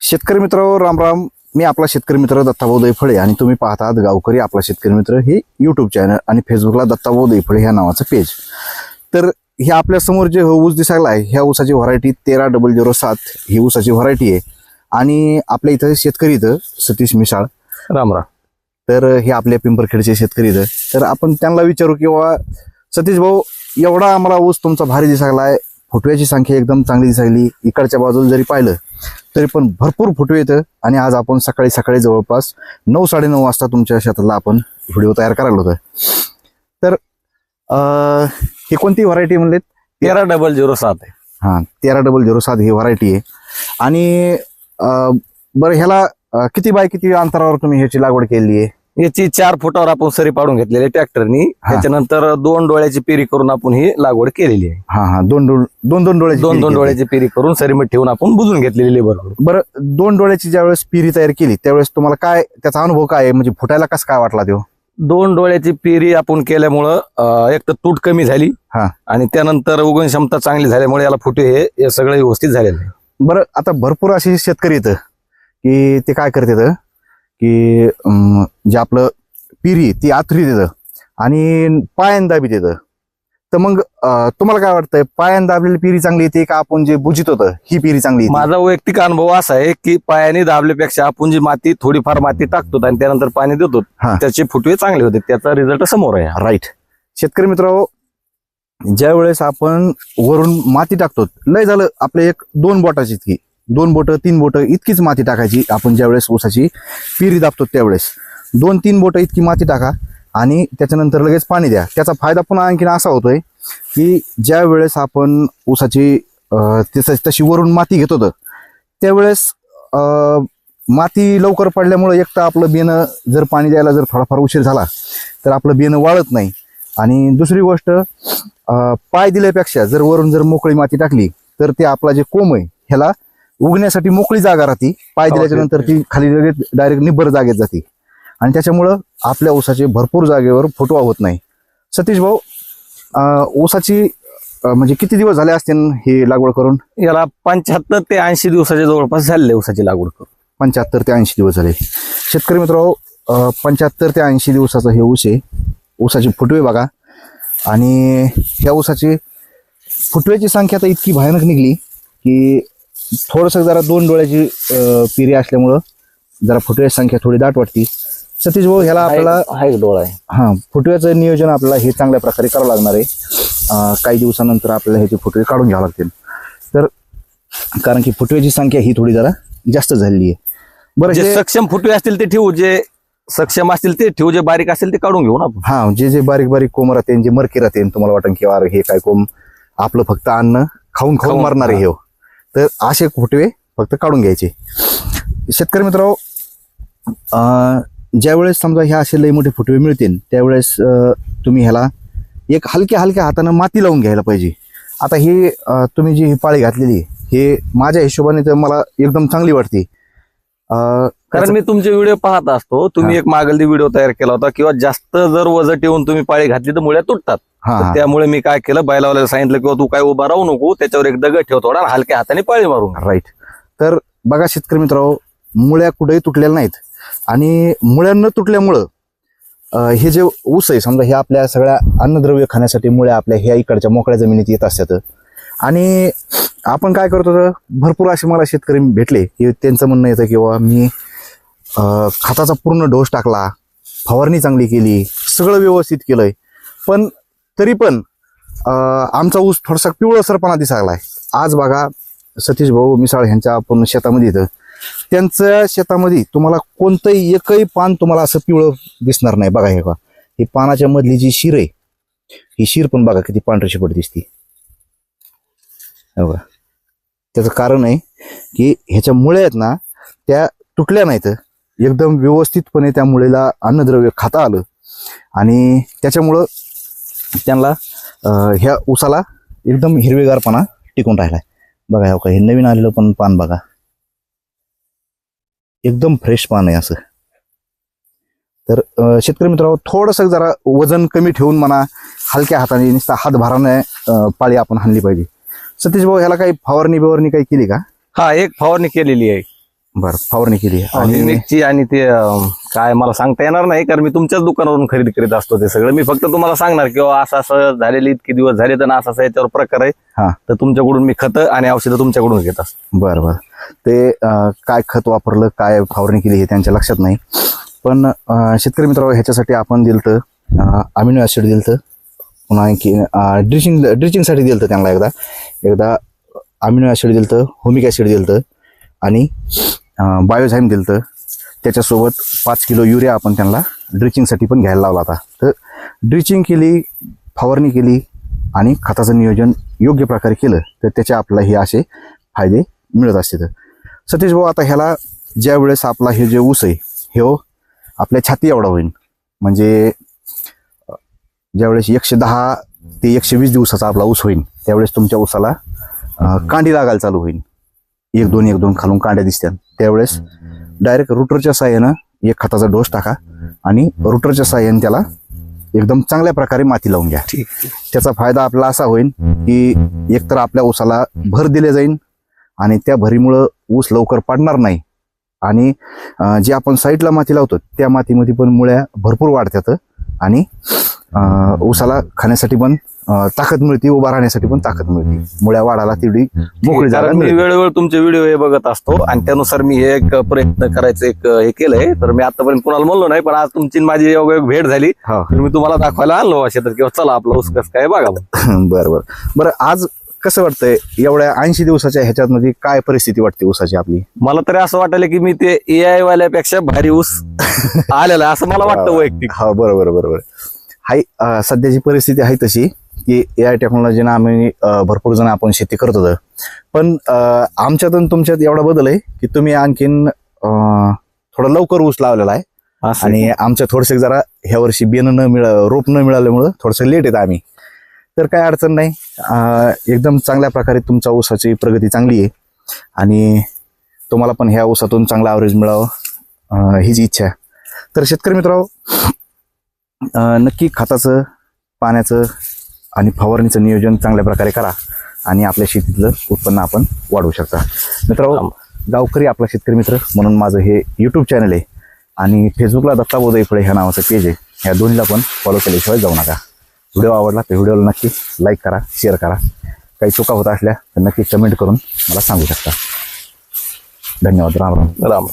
शेतकरी मित्र राम राम. मी आपला शेतकरी मित्र दत्ताभाऊ दैफळे आणि तुम्ही पाहतात गावकरी आपला शेतकरी मित्र हे युट्यूब चॅनल आणि फेसबुकला दत्ताभाऊ दैफळे ह्या नावाचं पेज. तर हे आपल्या समोर जे ऊस दिसायला आहे ह्या ऊसाची व्हरायटी 13-007 ही ऊसाची व्हरायटी आहे. आणि आपल्या इथं शेतकरी इथं सतीश मिसाळ राम राम. तर हे आपल्या पिंपरखेडचे शेतकरी इथं. तर आपण त्यांना विचारू किंवा सतीश भाऊ एवढा आम्हाला ऊस तुमचा भारी दिसायला आहे, फुटव्याची संख्या एकदम चांगली दिसायली, इकडच्या बाजूला जरी पाहिलं तरी पण भरपूर फुटवे येतं. आणि आज आपण सकाळी सकाळी जवळपास 9-9:30 वाजता तुमच्या शेताला आपण व्हिडिओ तयार करायला होतं. तर ही कोणती व्हरायटी म्हणलेत? 13-007 आहे. हा 13-007 ही व्हरायटी आहे. आणि बरं ह्याला किती बाय किती अंतरावर तुम्ही ह्याची लागवड केलेली आहे? याची 4 फुटावर आपण सरी पाडून घेतलेली ट्रॅक्टरनी. त्याच्यानंतर 2 डोळ्याची पेरी करून आपण ही लागवड केलेली आहे. हा दोन डोळ्याची दोन डोळ्याची पेरी करून सरीमध्ये ठेवून आपण बुजून घेतलेली लेबर. बरं, 2 डोळ्याची ज्यावेळेस पिरी तयार केली त्यावेळेस तुम्हाला काय त्याचा अनुभव काय आहे? म्हणजे फुटायला कसं काय वाटला तो? 2 डोळ्याची पेरी आपण केल्यामुळं एक तर तूट कमी झाली आणि त्यानंतर उगवण क्षमता चांगली झाल्यामुळे याला फुटे हे सगळं व्यवस्थित झालेलं आहे. बरं, आता भरपूर असे शेतकरी येतं की ते काय करतात की जे आपलं पिरी ती आथरी देतं आणि पायान दाबी देतं. तर मग तुम्हाला काय वाटतंय, पायान दाबलेली पिरी चांगली येते का आपण जे बुजित होतं ही पिरी चांगली येते? माझा वैयक्तिक अनुभव असा आहे की पायाने दाबल्यापेक्षा आपण जी माती थोडीफार माती टाकतो आणि त्यानंतर पाणी देतो त्याचे फुटवे चांगले होते. त्याचा रिझल्ट समोर आहे. राईट. शेतकरी मित्र, ज्या वेळेस आपण वरून माती टाकतो, लय झालं आपले 1-2 बोटाची इतकी, 2 बोटं 3 बोटं इतकीच माती टाकायची. आपण ज्या वेळेस ऊसाची पिरी दाबतो त्यावेळेस 2-3 बोटं इतकी माती टाका आणि त्याच्यानंतर लगेच पाणी द्या. त्याचा फायदा पुन्हा आणखीन असा होतोय की ज्या वेळेस आपण ऊसाची तशी वरून माती घेत होतं त्यावेळेस माती लवकर पडल्यामुळे एक तर आपलं बियाणं जर पाणी द्यायला जर थोडाफार उशीर झाला तर आपलं बियाणं वाळत नाही. आणि दुसरी गोष्ट, पाय दिल्यापेक्षा जर वरून जर मोकळी माती टाकली तर ते आपला जे कोंब आहे ह्याला उगण्यासाठी मोकळी जागा राहते. पाय दिल्याच्या नंतर ती खाली डायरेक्ट निब्बर जागेत जाते आणि त्याच्यामुळं आपल्या ऊसाचे भरपूर जागेवर फुटवा होत नाही. सतीश भाऊ, ऊसाची म्हणजे किती दिवस झाले असतील हे लागवड करून? याला 75 ते 80 दिवसाच्या जवळपास झालेले ऊसाची लागवड करून. 75 ते 80 दिवस झाले. शेतकरी मित्र, 75 ते 80 दिवसाचं हे ऊस आहे. ऊसाची फुटवे बघा. आणि ह्या ऊसाची फुटव्याची संख्या तर इतकी भयानक निघली की थोडंसं जरा 2 डोळ्याची पिरी असल्यामुळं जरा फुटव्याची संख्या थोडी दाट वाटते. सतीश भाऊ, ह्याला आपल्याला डोळा आहे. फुटव्याचं नियोजन आपल्याला हे चांगल्या प्रकारे करावं लागणार आहे. काही दिवसानंतर आपल्याला ह्याचे फुटवे काढून घ्यावे लागतील. तर कारण की फुटव्याची संख्या ही थोडी जरा जास्त झालेली आहे. बरं, जे सक्षम फुटवे असतील ते ठेवू, जे सक्षम असतील ते ठेवू, जे बारीक असतील ते काढून घेऊ ना आपण. जे बारीक बारीक कोंब राहते, जे मरकी राहते, तुम्हाला वाटेल की अरे हे काय कोंब आपलं फक्त अन्न खाऊन मारणारे हे, तर असे फुटवे फक्त काढून घ्यायचे. शेतकरी मित्र, ज्यावेळेस समजा ह्या असे लई मोठे फुटवे मिळतील त्यावेळेस तुम्ही ह्याला एक हलक्या हातानं माती लावून घ्यायला पाहिजे. आता हे तुम्ही जी ही पाळी घातलेली हे माझ्या हिशोबाने तर मला एकदम चांगली वाटते. कारण मी तुमचे व्हिडिओ पाहत असतो. तुम्ही एक मागलदी व्हिडिओ तयार केला होता किंवा जास्त जर वजन ठेवून तुम्ही पाळी घातली तर मुळ्या तुटतात. त्यामुळे मी काय केलं, बैलावाल्याला सांगितलं किंवा तू काय उभा राहू नको, त्याच्यावर एक दगड ठेव थोडा, हलक्या हाताने पाळी मारून. राईट. तर बघा शेतकरी मित्रांनो, मुळ्या कुठेही तुटलेल्या नाहीत. आणि मुळ्या न तुटल्यामुळं हे जे ऊस आहे समजा हे आपल्या सगळ्या अन्नद्रव्य खाण्यासाठी मुळ्या आपल्या ह्या इकडच्या मोकळ्या जमिनीत येत असतात. आणि आपण काय करतो, भरपूर असे मला शेतकरी भेटले की त्यांचं म्हणणं येतं किंवा मी खताचा पूर्ण डोस टाकला, फवारणी चांगली केली, सगळं व्यवस्थित केलंय, पण तरी पण आमचा ऊस थोडासा पिवळसरपणा दिसायला आहे. आज बघा सतीश भाऊ मिसाळ ह्यांच्या आपण शेतामध्ये येतं, त्यांच्या शेतामध्ये तुम्हाला कोणतंही एकही पान तुम्हाला असं पिवळं दिसणार नाही. बघा हे पानाच्या मधली जी शीर आहे ही शीर पण बघा किती पांढरी शिपट दिसते. बघा, त्याचं कारण आहे की ह्याच्या मुळे आहेत ना त्या तुटल्या नाहीत, एकदम व्यवस्थितपणे त्या मुळेला अन्नद्रव्य खाता आलं आणि त्याच्यामुळं त्यांना ह्या ऊसाला एकदम हिरवेगारपणा टिकून राहिलाय. बघा हे नवीन आलेलं पण पान बघा, एकदम फ्रेश पान आहे असं. तर शेतकरी मित्रांनो, थोडंसं जरा वजन कमी ठेवून म्हणा, हलक्या हाताने नुसता हातभाराने पाळी आपण हाणली पाहिजे. सतीश भाऊ, ह्याला काही फवारणी काही केली का? एक फवारणी केलेली आहे. बरं, फवारणी केली आणि युनिकची आणि ते काय मला सांगता येणार नाही, कारण मी तुमच्याच दुकानावरून खरेदी करीत असतो ते सगळं. मी फक्त तुम्हाला सांगणार किंवा असं असं झालेले इतके दिवस झाले तर असं असं याच्यावर प्रकार आहे, हा तर तुमच्याकडून मी खतं आणि औषधं तुमच्याकडून घेत असतो. बरं बरं. ते काय खत वापरलं, काय फवारणी केली हे त्यांच्या लक्षात नाही. पण शेतकरी मित्रांनो, ह्याच्यासाठी आपण दिलतं अमिनो ऍसिड दिलतं, पुन्हा आणखी ड्रिचिंगसाठी दिलतं त्यांना एकदा अमिनो ऍसिड दिलतं, हुमिक ऍसिड दिलतं आणि बायोझाईम दिलतं. त्याच्यासोबत 5 किलो युरिया आपण त्यांना ड्रिचिंगसाठी पण घ्यायला लावला होता. तर ड्रिचिंग केली, फवारणी केली आणि खताचं नियोजन योग्य प्रकारे केलं तर त्याचे आपल्याला हे असे फायदे मिळत असतात. सतीश भाऊ, आता ह्याला ज्या वेळेस आपला हे जे ऊस आहे हे आपल्या छाती एवढा होईल, म्हणजे ज्यावेळेस 110 ते 120 दिवसाचा आपला ऊस होईल त्यावेळेस तुमच्या ऊसाला कांडी लागायला चालू होईल. 1-2 खालून कांड्या दिसतात. त्यावेळेस डायरेक्ट रुटरच्या साह्यानं एक खताचा डोस टाका आणि रुटरच्या साह्याने त्याला एकदम चांगल्या प्रकारे माती लावून घ्या. त्याचा फायदा आपला असा होईल की एकतर आपल्या ऊसाला भर दिले जाईल आणि त्या भरीमुळं ऊस लवकर पडणार नाही आणि जे आपण साईडला माती लावतो त्या मातीमध्ये पण मुळ्या भरपूर वाढतात आणि ऊसाला खाण्यासाठी पण ताकद मिळते, उभा राहण्यासाठी पण ताकद मिळते, मुळ्या वाढायला तेवढी मोकळी जागा मी मिळते. वेळोवेळी तुमचे व्हिडिओ हे बघत असतो आणि त्यानुसार मी हे एक प्रयत्न करायचं एक हे केलंय. तर मी आतापर्यंत कुणाला म्हणलो नाही, पण आज तुमची माझी योगायोग भेट झाली हा. तर मी तुम्हाला दाखवायला आणलो शेतात किंवा चला आपला ऊस कसं काय बघा. बरं. आज कसं वाटतंय एवढ्या 80 दिवसाच्या ह्याच्यामध्ये काय परिस्थिती वाटते ऊसाची आपली? मला तरी असं वाटलं की मी ते AI वाल्यापेक्षा भारी ऊस आलेला असं मला वाटतं वैयक्तिक. हा बरोबर. हाय, सध्याची परिस्थिती आहे तशी की AI टेक्नॉलॉजीनं आम्ही भरपूर जण आपण शेती करत होतो, पण आमच्यात आणि तुमच्यात एवढा बदल आहे की तुम्ही आणखीन थोडा लवकर ऊस लावलेला आहे आणि आमच्या थोडसे जरा ह्या वर्षी रोप न मिळाल्यामुळं थोडंसं लेट येतं आम्ही. तर काय अडचण नाही, एकदम चांगल्या प्रकारे तुमच्या ऊसाची प्रगती चांगली आहे आणि तुम्हाला पण ह्या ऊसातून चांगला ॲव्हरेज मिळावं हीच इच्छा आहे. तर शेतकरी मित्रांनो, नक्की खताचं, पाण्याचं आणि फवारणीचं नियोजन चांगल्या प्रकारे करा आणि आपल्या शेतीतलं उत्पन्न आपण वाढवू शकता. मित्रांनो, गावकरी आपला शेतकरी मित्र म्हणून माझं हे यूट्यूब चॅनल आहे आणि फेसबुकला दत्ता बोधई फळे ह्या नावाचं पेज आहे. ह्या दोन्हीला पण फॉलो केल्याशिवाय जाऊ नका. व्हिडिओ आवडला तर व्हिडिओला नक्की लाईक करा, शेअर करा. काही चुका होत असल्या तर नक्की कमेंट करून मला सांगू शकता. धन्यवाद. राम राम. राम.